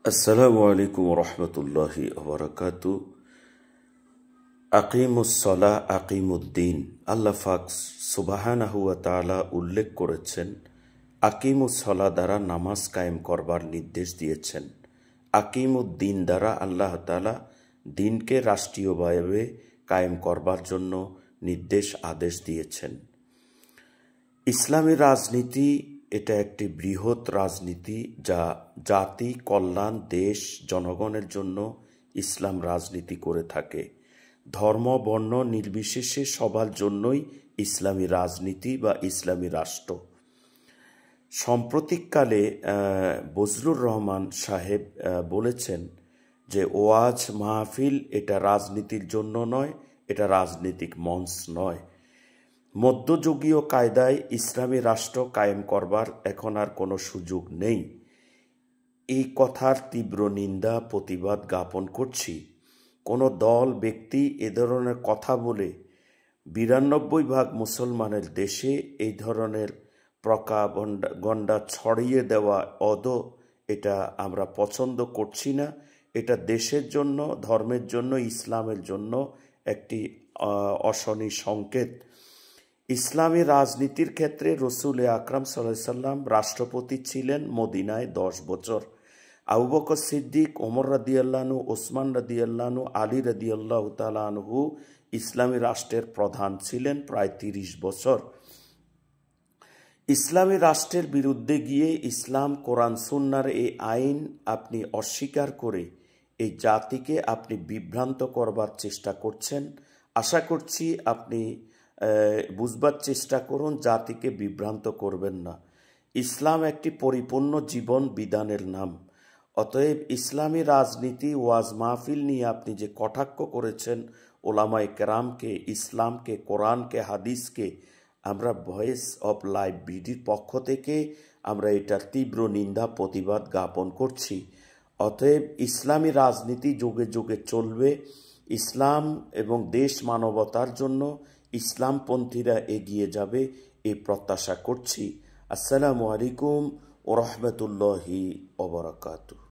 আসসালামু আলাইকুম রহমতুল্লাহি ওবরাকাতু। আকিমুসসালাহ আকিমুদ্দিন। আল্লাহ পাক সুবহানাহু ওয়া তাআলা উল্লেখ করেছেন, আকিমুসসালাহ দ্বারা নামাজ কায়েম করবার নির্দেশ দিয়েছেন। আকিমুদ্দিন দ্বারা আল্লাহ তাআলা দিনকে রাষ্ট্রীয়ভাবে কায়েম করবার জন্য আদেশ দিয়েছেন। ইসলামী রাজনীতি এটা একটি বৃহৎ রাজনীতি, যা জাতি কল্যাণ, দেশ, জনগণের জন্য ইসলাম রাজনীতি করে থাকে। ধর্ম বর্ণ নির্বিশেষে সবার জন্যই ইসলামী রাজনীতি বা ইসলামী রাষ্ট্র। সাম্প্রতিককালে বজলুর রহমান সাহেব বলেছেন যে ওয়াজ মাহফিল এটা রাজনীতির জন্য নয়, এটা রাজনৈতিক মঞ্চ নয়। মধ্যযুগীয় কায়দায় ইসলামী রাষ্ট্র কায়েম করবার এখন আর কোনো সুযোগ নেই। এই কথার তীব্র নিন্দা প্রতিবাদ জ্ঞাপন করছি। কোনো দল ব্যক্তি এ ধরনের কথা বলে ৯২% মুসলমানের দেশে এই ধরনের প্রপাগান্ডা ছড়িয়ে দেওয়া এটা আমরা পছন্দ করছি না। এটা দেশের জন্য, ধর্মের জন্য, ইসলামের জন্য একটি অশনি সংকেত। ইসলামী রাজনীতির ক্ষেত্রে রাসূল আকরাম সাল্লাল্লাহু আলাইহি সাল্লাম রাষ্ট্রপতি ছিলেন মদিনায় ১০ বছর। আবু বকর সিদ্দিক, ওমর রাদিয়াল্লাহু আনহু, ওসমান রাদিয়াল্লাহু আনহু, আলী রাদিয়াল্লাহু তাআলা আনহু ইসলামী রাষ্ট্রের প্রধান ছিলেন প্রায় ৩০ বছর। ইসলামী রাষ্ট্রের বিরুদ্ধে গিয়ে ইসলাম, কোরআন, সুন্নাহর এই আইন আপনি অস্বীকার করে এই জাতিকে আপনি বিভ্রান্ত করবার চেষ্টা করছেন। আশা করছি আপনি বুঝবার চেষ্টা করুন, জাতিকে বিভ্রান্ত করবেন না। ইসলাম একটি পরিপূর্ণ জীবন বিধানের নাম। অতএব ইসলামী রাজনীতি, ওয়াজ মাহফিল নিয়ে আপনি যে কটাক্ষ করেছেন ওলামায়ে কেরামকে, ইসলামকে, কোরআনকে, হাদিসকে, আমরা ভয়েস অফ লাইফ বিডির পক্ষ থেকে আমরা এটার তীব্র নিন্দা প্রতিবাদ জ্ঞাপন করছি। অতএব ইসলামী রাজনীতি যুগে যুগে চলবে। ইসলাম এবং দেশ মানবতার জন্য ইসলামপন্থীরা এগিয়ে যাবে, এই প্রত্যাশা করছি। আসসালামু আলাইকুম ওয়া রাহমাতুল্লাহি ওয়া বারাকাতুহু।